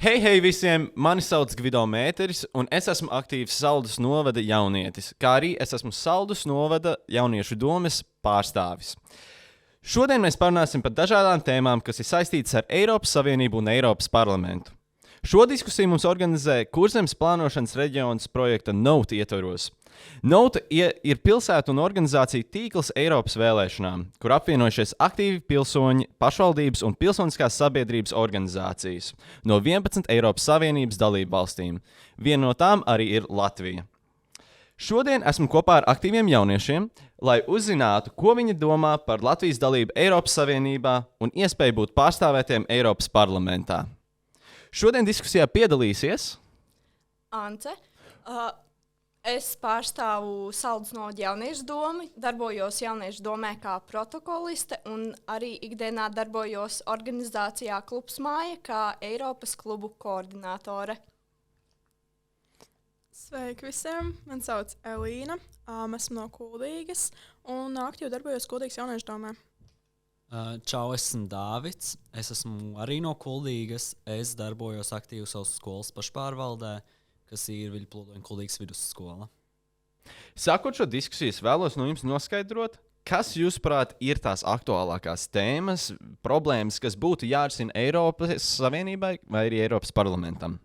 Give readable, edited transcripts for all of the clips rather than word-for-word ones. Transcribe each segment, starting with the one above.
Hei visiem! Mani sauc Gvido Mēteris, un es esmu aktīvs Saldus novada jaunietis, kā arī es esmu Saldus novada jauniešu domes pārstāvis. Šodien mēs parunāsim par dažādām tēmām, kas ir saistītas ar Eiropas Savienību un Eiropas parlamentu. Šo diskusiju mums organizē Kurzemes plānošanas reģionas projekta NOTE ietvaros. NOTE ir pilsētu un organizāciju tīkls Eiropas vēlēšanām, kur apvienojušies aktīvi pilsoņi, pašvaldības un pilsoniskās sabiedrības organizācijas no 11 Eiropas Savienības dalību valstīm. Viena no tām arī ir Latvija. Šodien esmu kopā ar aktīviem jauniešiem, lai uzzinātu, ko viņi domā par Latvijas dalību Eiropas Savienībā un iespēju būt pārstāvētiem Eiropas parlamentā. Šodien diskusijā piedalīsies Ance. Es pārstāvu Saldus novada jauniešu domu, darbojos jauniešu domē kā protokoliste un arī ikdienā darbojos organizācijā Klubs Māja kā Eiropas klubu koordinātore. Sveiki visiem! Mani sauc Elīna, esmu no Kuldīgas un aktīvi darbojos Kuldīgas jauniešu domē. Čau, esmu Dāvids, es esmu arī no Kuldīgas, es darbojos aktīvi savas skolas pašpārvaldē, kas ir Viļplūdoņa Kuldīgas vidusskola. Sākot šo diskusiju, es vēlos no jums noskaidrot, kas, jūsuprāt, ir tās aktuālākās tēmas, problēmas, kas būtu jārisina Eiropas Savienībai vai arī Eiropas parlamentam.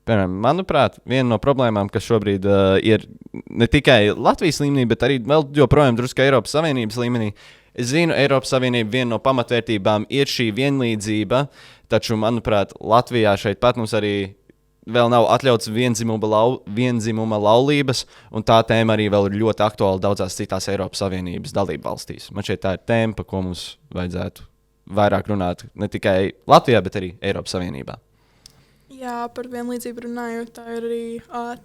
Piemēram, manuprāt, viena no problēmām, kas šobrīd ir ne tikai Latvijas līmenī, bet arī vēl joprojām drusku Eiropas Savienības līmenī. Es zinu, Eiropas Savienība viena no pamatvērtībām ir šī vienlīdzība, taču, manuprāt, Latvijā šeit pat mums arī vēl nav atļauts vienzimuma laulības, un tā tēma arī vēl ir ļoti aktuāla daudzās citās Eiropas Savienības dalību valstīs. Man šeit tā ir tēma, par ko mums vajadzētu vairāk runāt ne tikai Latvijā, bet arī Eiropas Savienībā. Jā, par vienlīdzību runājot, tā ir arī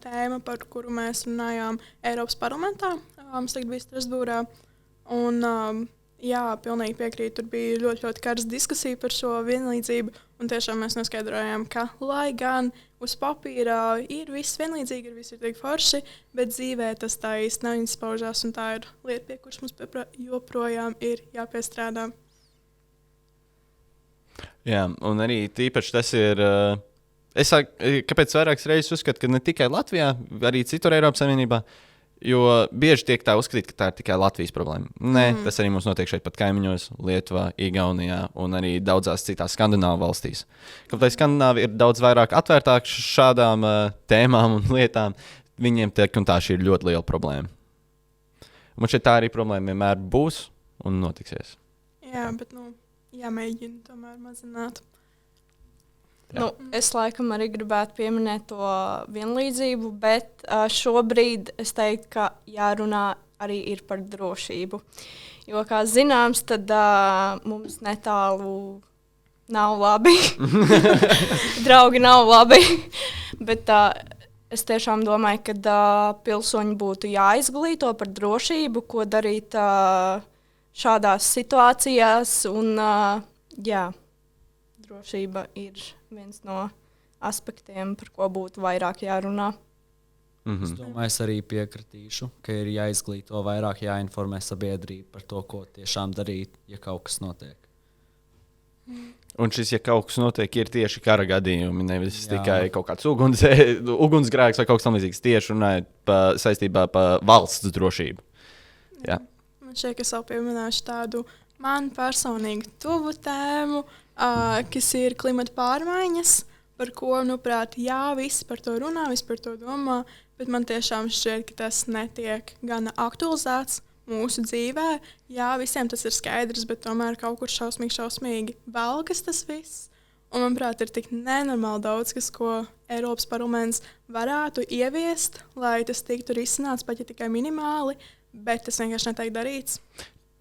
tēma, par kuru mēs runājām Eiropas parlamentā. Mums tagad bija Strasbūrā, un jā, pilnīgi piekrītu, tur bija ļoti karsta diskusija par šo vienlīdzību, un tiešām mēs noskaidrojām, ka, lai gan uz papīrā ir viss vienlīdzīgi, ir viss ir tik forši, bet dzīvē tas tā īsti nav izpaužās, un tā ir lieta, pie kuras mums joprojām ir jāpiestrādā. Jā, un arī tīpaši tas ir, kāpēc vairākas reizes uzskatu, ka ne tikai Latvijā, arī citur Eiropas Savienībā, jo bieži tiek tā uzskatīt, ka tā ir tikai Latvijas problēma. Nē, tas arī mums notiek šeit pat kaimiņos, Lietuvā, Igaunijā un arī daudzās citās Skandināvu valstīs. Kāpēc Skandināvi ir daudz vairāk atvērtāki šādām tēmām un lietām, viņiem tiek un tā šī ir ļoti liela problēma. Un šeit tā arī problēma vienmēr būs un notiksies. Jā, bet jāmēģina tomēr mazināt. Es laikam arī gribētu pieminēt to vienlīdzību, bet šobrīd es teiktu, ka jārunā arī ir par drošību. Jo, kā zināms, tad mums netālu nav labi. Draugi nav labi. Bet es tiešām domāju, ka pilsoņi būtu jāizglīto par drošību, ko darīt šādās situācijās. Un, drošība ir viens no aspektiem, par ko būtu vairāk jārunā. Es domāju, es arī piekritīšu, ka ir jāizglīto vairāk, jāinformē sabiedrība par to, ko tiešām darīt, ja kaut kas notiek. Un šis, ja kaut kas notiek, ir tieši kara gadījumi, nevis tikai kaut kāds ugunsgrēks vai kaut kas tamlīdzīgs, tieši runājot saistībā par valsts drošību. Jā. Man šeit, ka es vēl pieminēšu tādu man personīgi tuvu tēmu, kas ir klimata pārmaiņas, par ko, visi par to runā, visi par to domā, bet man tiešām šķiet, ka tas netiek gana aktualizēts mūsu dzīvē. Jā, visiem tas ir skaidrs, bet tomēr kaut kur šausmīgi velkas tas viss. Un, manuprāt, ir tik nenormāli daudz, ko Eiropas parlaments varētu ieviest, lai tas tiktu risināts pat ja tikai minimāli, bet tas vienkārši netiek darīts.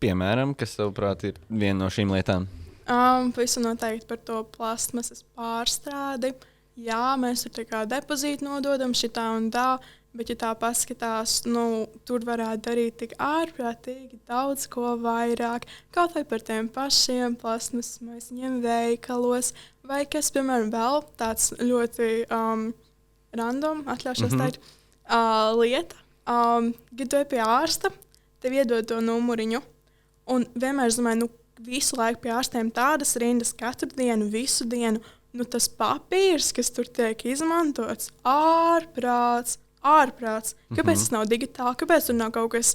Piemēram, kas, tavuprāt, ir viena no šīm lietām? Pavisam noteikti par to plastmasas pārstrādi. Jā, mēs tur tā kā depozītu nododam šitā un tā, bet ja tā paskatās, tur varētu darīt tik ārprātīgi daudz ko vairāk. Kaut vai par tiem pašiem plastmasas maisiņiem veikalos, vai kas, piemēram, vēl tāds ļoti random, atļaušos teikt, lieta. Kad tu ej pie ārsta, tev iedod to numuriņu, un vienmēr, es domāju, visu laiku pie ārstiem tādas rindas, katru dienu, visu dienu, tas papīrs, kas tur tiek izmantots, ārprāts. Kāpēc tas nav digitāli? Kāpēc tur nav kaut kas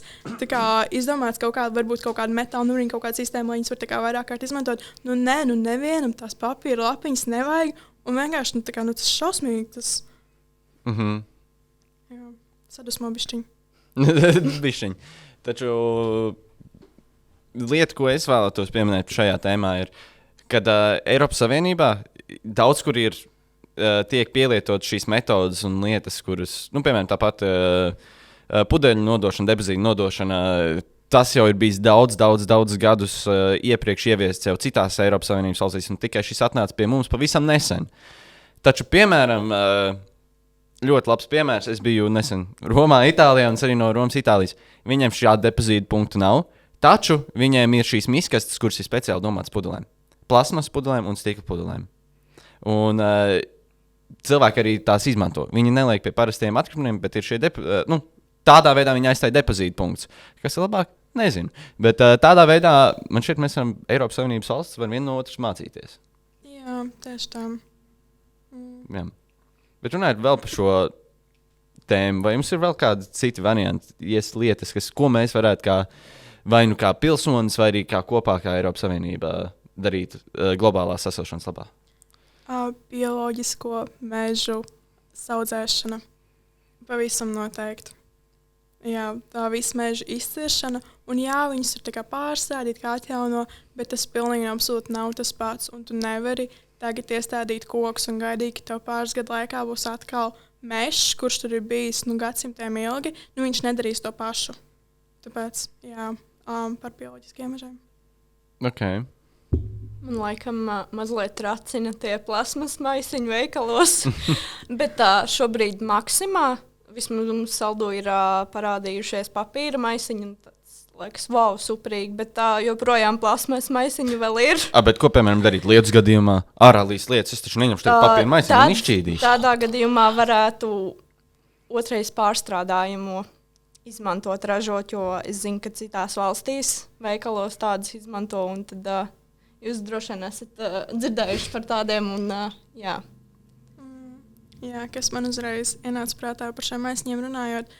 izdomāts, varbūt kaut kāda metāla, kaut kāda sistēma, lai viņas var vairāk kārt izmantot? Nevienam tās papīra lapiņas nevajag. Un vienkārši tas šausmīgi. Jā, sadusmo bišķiņ. Bišķiņ. Taču lieta, ko es vēlētos pieminēt šajā tēmā, ir, kad Eiropas Savienībā daudz kur ir tiek pielietotas šīs metodas un lietas, kuras, piemēram, tāpat pudeļu nodošana, depozītu nodošana, tas jau ir bijis daudz gadus iepriekš ieviests jau citās Eiropas Savienības valstīs, un tikai šis atnāca pie mums pavisam nesen. Taču, piemēram, ļoti labs piemērs, es biju nesen Romā, Itālijā, un arī no Romas, Itālijas. Viņiem šādu depozītu punktu nav, taču viņiem ir šīs miskastes, kuras ir speciāli domātas pudelēm. Plasmas pudelēm un stikla pudelēm. Un cilvēki arī tās izmanto. Viņi neliek pie parastiem atkritumiem, bet ir šie tādā veidā viņi aizstāja depozītu punktus. Kas ir labāk? Nezinu. Bet tādā veidā man šķiet, mēs varam Eiropas Savienības valsts var viena no otras mācīties. Jā, tieši tā. Jā. Bet runājot vēl par šo tēmu, vai jums ir vēl kādi citi varianti, lietas, ko mēs varētu vai nu kā pilsonis, vai arī kā kopā kā Eiropas Savienība darīt globālās sasilšanas labā? Bioloģisko mežu audzēšana. Pavisam noteikti. Jā, tā visa meža izciršana. Un jā, viņas ir pārstādīt, kā atjauno, bet tas pilnīgi absolūti nav tas pats. Un tu nevari tagad iestādīt kokus un gaidīt, ka tev pāris gadu laikā būs atkal mežs, kurš tur ir bijis gadsimtiem ilgi. Viņš nedarīs to pašu. Tāpēc, jā, par bioloģiskiem mežiem. Okay. Man laikam mazliet tracina tie plasmas maisiņi veikalos, bet šobrīd Maksimā vismaz mums saldu ir parādījušies papīra maisiņi. Tas liekas, wow, superīgi, bet joprojām plasmas maisiņi vēl ir. Bet ko, piemēram, darīt lietus gadījumā? Ārā līdz lietas, es taču neņemšu tev papīra maisiņu un izšķīdīšu. Tādā gadījumā varētu otrais pārstrādājumu izmantot, ražot, jo es zinu, ka citās valstīs veikalos tādas izmanto, un tad jūs droši vien esat dzirdējuši par tādiem, un jā. Jā, kas man uzreiz ienāca prātā par šiem maisiņiem runājot.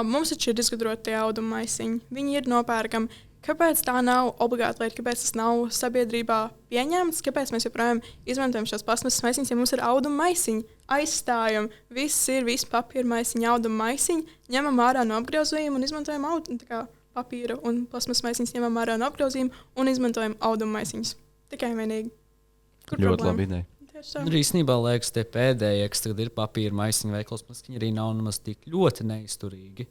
Mums taču ir izgudroti tie auduma maisiņi. Viņi ir nopērkami. Kāpēc tā nav obligāta lieta? Kāpēc tas nav sabiedrībā pieņemts? Kāpēc mēs joprojām izmantojam šos plasmasas maisiņus, ja mums ir auduma maisiņi? Aizstājam. Visi papīra maisiņi, auduma maisiņi. Ņemam ārā no apgrozījuma un izmantojam papīra un plasmasas maisiņus, ņemam ārā no apgrozījuma un izmantojam auduma maisiņus. Tikai vienīgi. Kur ļoti problēma? Labi ideja. Arī īstenībā liekas, tie pēdējie, kas tagad ir papīra maisiņu veiklos, viņi arī nav nemaz tik ļoti neizturīgi.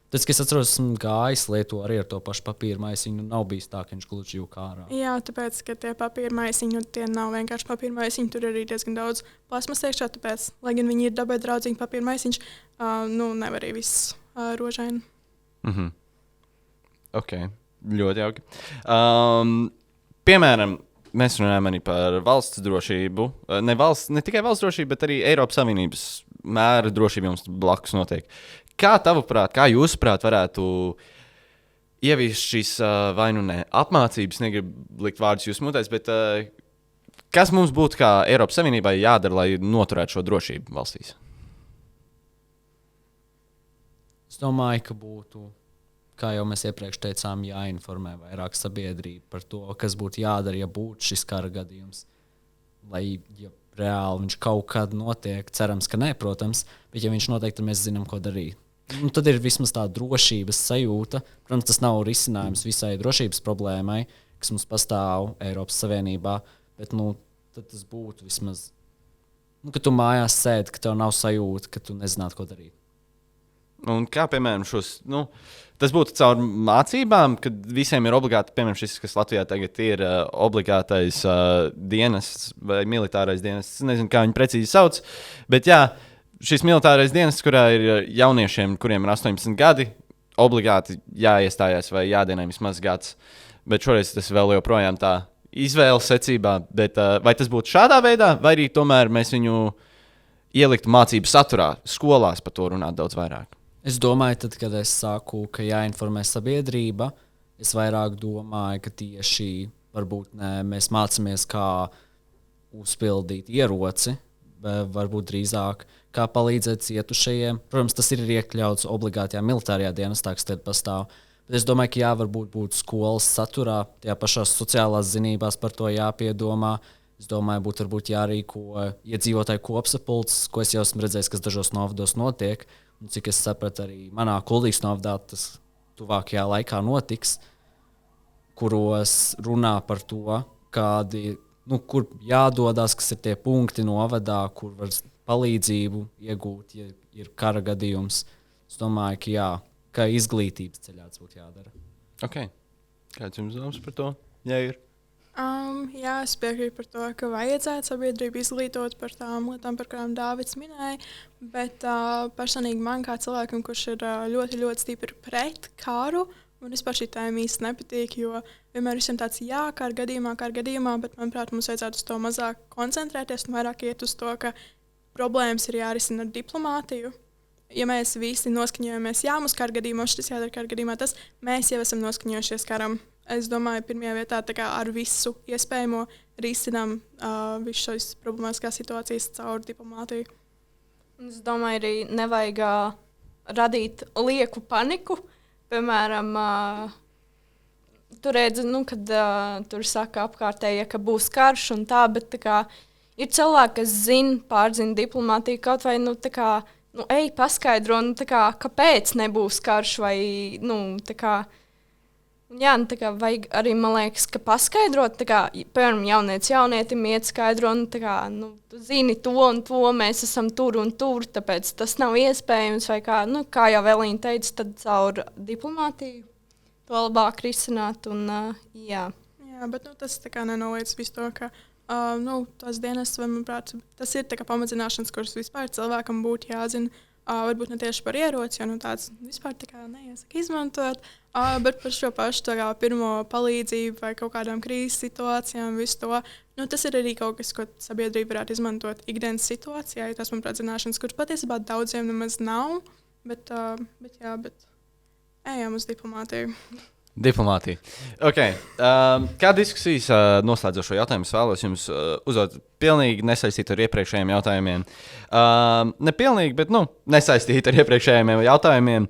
Tas, kas atceros, esmu gājis lietu arī ar to pašu papīra maisiņu, nav bijis tā, ka viņš gluži jūka ārā. Jā, tāpēc, ka tie papīra maisiņi, tie nav vienkārši papīra maisiņi, tur arī diezgan daudz plasmas iekšā, tāpēc, lai gan viņi ir dabai draudzīgi papīra maisiņš, nevar arī viss rožaini. Ok, ļoti jauki. Piemēram, mēs runājam arī par valsts drošību. Ne tikai valsts drošību, bet arī Eiropas Savienības mēra drošību jums blakus notiek. Kā tavuprāt, kā jūsuprāt varētu ieviest šīs vai nu ne apmācības, negribu likt vārdus jūs mutēs, bet kas mums būtu kā Eiropas Savienībai jādara, lai noturētu šo drošību valstīs? Es domāju, ka būtu, kā jau mēs iepriekš teicām, jāinformē vairāk sabiedrība par to, kas būtu jādara, ja būtu šis kara gadījums. Lai, ja reāli viņš kaut kad notiek, cerams, ka nē, protams, bet ja viņš notiek, tad mēs zinām, ko darīt. Un tad ir vismaz tā drošības sajūta. Protams, tas nav risinājums visai drošības problēmai, kas mums pastāv Eiropas Savienībā, bet tad tas būtu vismaz, ka tu mājās sēdi, ka tev nav sajūta, ka tu nezinātu, ko darīt. Un kā, piemēram, tas būtu caur mācībām, kad visiem ir obligāti, piemēram, šis, kas Latvijā tagad ir obligātais dienests vai militārais dienests. Es nezinu, kā viņi precīzi sauc, bet jā, šis militārais dienests, kurā ir jauniešiem, kuriem ir 18 gadi, obligāti jāiestājās vai jādienē vismaz gads. Bet šoreiz tas vēl joprojām tā izvēles secībā. Bet, vai tas būtu šādā veidā, vai arī tomēr mēs viņu ieliktu mācību saturā, skolās par to runāt daudz vairāk? Es domāju, tad, kad es saku, ka jāinformē sabiedrība, es vairāk domāju, ka tieši varbūt mēs mācāmies, kā uzpildīt ieroci, varbūt drīzāk kā palīdzēt cietušajiem. Protams, tas ir iekļauts obligātajā militārajā dienestā, kas tad pastāv. Bet es domāju, ka varbūt būtu skolas saturā, tajā pašās sociālās zinībās par to jāpiedomā. Es domāju, būtu varbūt jārīko iedzīvotāju kopsapulces, ko es jau esmu redzējis, kas dažos novados notiek. Un, cik es sapratu, arī manā Kuldīgas novadā tas tuvākajā laikā notiks, kuros runā par to, kādi, kur jādodas, kas ir tie punkti novadā, kur var palīdzību iegūt, ja ir kara gadījums. Es domāju, ka izglītības ceļā tas būtu jādara. Okay. Kāds jums domas par to? Jā, ir. Jā, es piekrītu par to, ka vajadzētu sabiedrību izglītot par tām lietām, par kurām Dāvids minēja. Bet personīgi man kā cilvēkam, kurš ir ļoti, ļoti stipri pret karu, man vispār šī tēma īsti nepatīk, jo vienmēr visiem tāds kara gadījumā, bet manuprāt, mums vajadzētu uz to mazāk koncentrēties un vairāk iet uz to, ka problēmas ir jārisina ar diplomātiju. Ja mēs visi noskaņojamies, mums kara gadījumā šis jādara kara gadījumā, tas mēs jau esam noskaņojušies karam. Es domāju, pirmajā vietā ar visu iespējamo risinām visu šīs problemātiskās situācijas caur diplomātiju. Es domāju, arī nevajag radīt lieku paniku. Piemēram, tur redzi, kad tur saka apkārtēji, ka būs karš un tā, bet ir cilvēki, kas pārzina diplomātiju kaut vai, ej paskaidro, kāpēc nebūs karš vai, Jā, vajag arī, man liekas, ka paskaidrot, piemēram, jaunietim iet skaidro, tu zini to un to, mēs esam tur un tur, tāpēc tas nav iespējams, vai kā jau Elīna teica, tad caur diplomātiju to labāk risināt, un jā. Jā, bet tas nenoliedz visu to, ka tās dienas, manuprāt, tas ir pamazināšanas, kuras vispār cilvēkam būtu jāzina. Varbūt ne tieši par ieroci, jo tāds vispār neiesaka izmantot, bet par šo pašu pirmo palīdzību vai kaut kādām krīzes situācijām, visu to. Tas ir arī kaut kas, ko sabiedrība varētu izmantot ikdienas situācijā, ja tas, manuprāt, zināšanas, kuras patiesībā daudziem nemaz nav, bet ejam uz diplomātiju. Diplomātija. Okay. Kā diskusijas noslēdzošo jautājumu es vēlos jums uzdot pilnīgi nesaistītu ar iepriekšējiem jautājumiem. Ne pilnīgi, bet nesaistītu ar iepriekšējiem jautājumiem.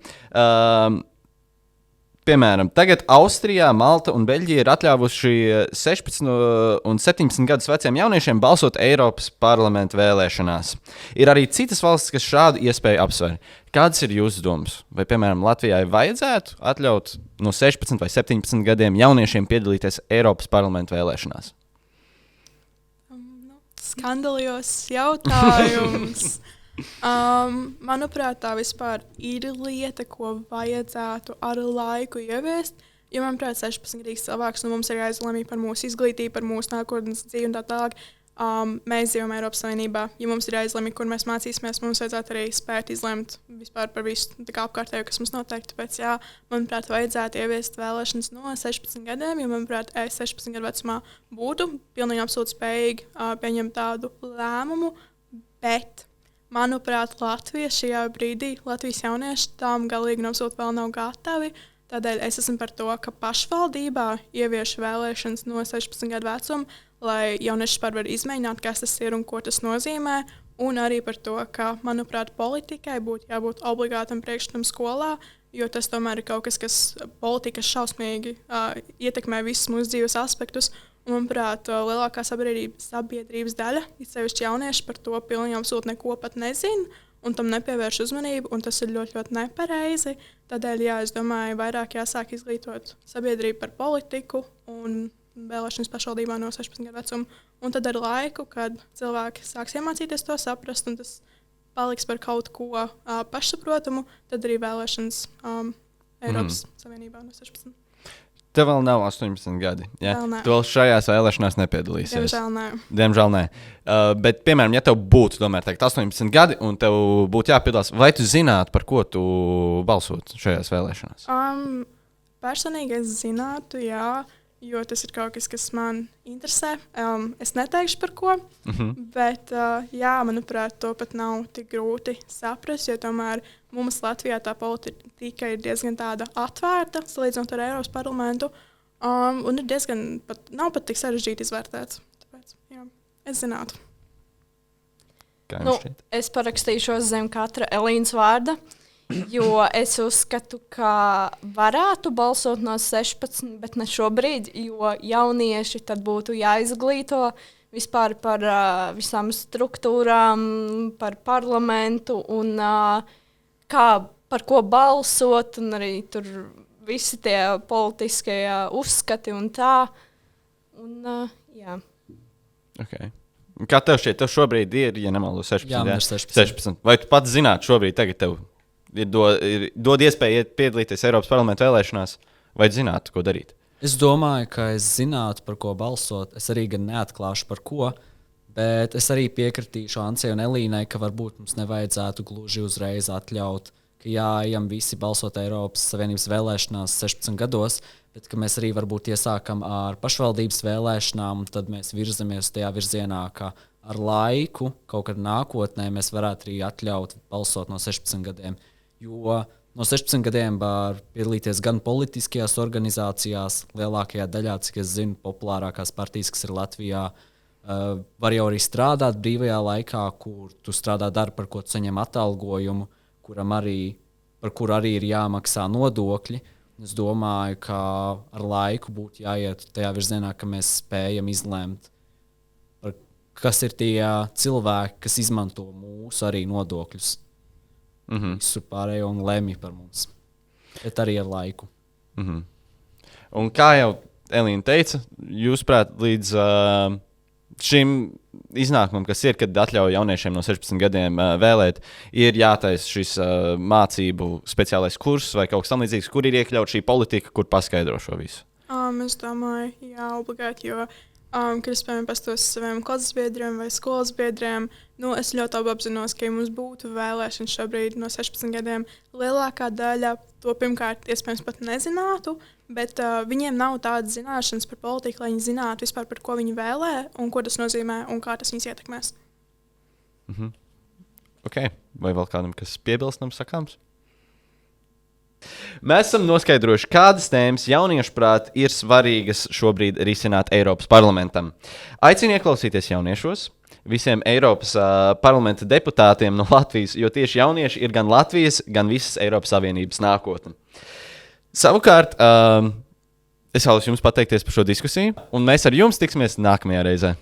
Piemēram, tagad Austrijā, Malta un Beļģija ir atļāvuši 16 un 17 gadus veciem jauniešiem balsot Eiropas parlamenta vēlēšanās. Ir arī citas valstis, kas šādu iespēju apsver. Kādas ir jūsu domas? Vai, piemēram, Latvijai vajadzētu atļaut no 16 vai 17 gadiem jauniešiem piedalīties Eiropas parlamenta vēlēšanās? Skandalijos jautājums. Manuprāt, tā vispār ir lieta, ko vajadzētu ar laiku ieviest. Jo, manuprāt, 16-gadīgs cilvēks mums ir jāizlemj par mūsu izglītību, par mūsu nākotnes dzīvi un tā tālāk. Mēs dzīvojam Eiropas Savienībā. Ja mums ir jāizlemj, kur mēs mācīsimies, mums vajadzētu arī spēt izlemt vispār par visu apkārtējo, kas mums notiek. Tāpēc, manuprāt, vajadzētu ieviest vēlēšanas no 16 gadiem, jo, manuprāt, 16 gadu vecumā būtu pilnīgi absolūti spējīgi pieņemt tādu lēmumu, bet manuprāt, Latvijas šajā brīdī, Latvijas jaunieši tam galīgi un absolūti vēl nav gatavi. Tādēļ es esmu par to, ka pašvaldībā ievieš vēlēšanas no 16 gadu vecuma, lai jaunieši var izmēģināt, kas tas ir un ko tas nozīmē. Un arī par to, ka, manuprāt, politikai būtu jābūt obligātam priekšmetam skolā, jo tas tomēr ir kaut kas, kas politikas šausmīgi ietekmē visus mūsu dzīves aspektus. Manuprāt, lielākā sabiedrības daļa, it sevišķi jaunieši, par to pilnīgi absolūti neko pat nezina un tam nepievērš uzmanību, un tas ir ļoti, ļoti nepareizi. Tādēļ, es domāju, vairāk jāsāk izglītot sabiedrību par politiku un vēlēšanas pašvaldībā no 16 gadu vecuma. Un tad ar laiku, kad cilvēki sāks iemācīties to saprast, un tas paliks par kaut ko pašsaprotamu, tad arī vēlēšanas Eiropas Savienībā no 16. Tev vēl nav 18 gadi. Ja? Tu vēl šajās vēlēšanās nepiedalīsies. Diemžēl nē. Bet, piemēram, ja tev būtu 18 gadi un tev būtu jāpiedalās, vai tu zinātu, par ko tu balsotu šajās vēlēšanās? Personīgi es zinātu, jo tas ir kaut kas man interesē. Es neteikšu par ko, bet, manuprāt, to pat nav tik grūti saprast, jo tomēr mums Latvijā tā politika ir diezgan tāda atvērta, salīdzinot ar Eiropas parlamentu, un ir diezgan, nav pat tik sarežģīti izvērtēts. Tāpēc, Es zinātu. Kā Nu, jums šķiet? es parakstīšos zem katra Elīnas vārda, jo es uzskatu, ka varētu balsot no 16, bet ne šobrīd, jo jaunieši tad būtu jāizglīto vispār par visām struktūrām, par parlamentu un par ko balsot, un arī tur visi tie politiskie uzskati un tā. Un, jā. Okay. Kā tev šķiet, tev šobrīd ir, ja nemaldos, 16? Jā, man ir 16. 16. Vai tu pats zinātu šobrīd, tagad tev ir dod iespēju piedalīties Eiropas parlamenta vēlēšanās, vai zinātu, ko darīt? Es domāju, ka es zinātu, par ko balsot. Es arī gan neatklāšu, par ko. Bet es arī piekritīšu Ansei un Elīnai, ka varbūt mums nevajadzētu gluži uzreiz atļaut, ka jāejam visi balsot Eiropas Savienības vēlēšanās 16 gados, bet ka mēs arī varbūt iesākam ar pašvaldības vēlēšanām, un tad mēs virzamies tajā virzienā, ka ar laiku, kaut kad nākotnē, mēs varētu arī atļaut balsot no 16 gadiem. Jo no 16 gadiem var piedalīties gan politiskajās organizācijās, lielākajā daļā, cik es zinu, populārākās partijas, kas ir Latvijā, var jau arī strādāt brīvajā laikā, kur tu strādā darbu, par ko tu saņem atalgojumu, par kuru arī ir jāmaksā nodokļi. Es domāju, ka ar laiku būtu jāiet tajā virzienā, ka mēs spējam izlemt, kas ir tie cilvēki, kas izmanto mūsu arī nodokļus. Visu pārējo un lemj par mums. Bet arī ar laiku. Un kā jau Elīna teica, jūsuprāt, līdz šim iznākumam, kas ir, kad atļauj jauniešiem no 16 gadiem vēlēt, ir jātaisa šis mācību speciālais kurs vai kaut kas tamlīdzīgs, kur ir iekļaut šī politika, kur paskaidro šo visu? Es domāju, jā, obligāti, jo, kad es, piemēram, pastos saviem klases biedriem vai skolas biedriem, es ļoti labi apzinos, ka ja mums būtu vēlēšanas šobrīd no 16 gadiem, lielākā daļa to pirmkārt iespējams pat nezinātu, bet viņiem nav tādas zināšanas par politiku, lai viņi zinātu vispār, par ko viņi vēlē un ko tas nozīmē un kā tas viņus ietekmēs. Okay. Vai vēl kādam, kas piebilstam sakāms? Mēs esam noskaidrojuši, kādas tēmas jauniešu prāt ir svarīgas šobrīd risināt Eiropas parlamentam. Aicinu ieklausīties jauniešos, visiem Eiropas parlamenta deputātiem no Latvijas, jo tieši jaunieši ir gan Latvijas, gan visas Eiropas Savienības nākotne. Savukārt, es vēlos jums pateikties par šo diskusiju, un mēs ar jums tiksimies nākamajā reizē.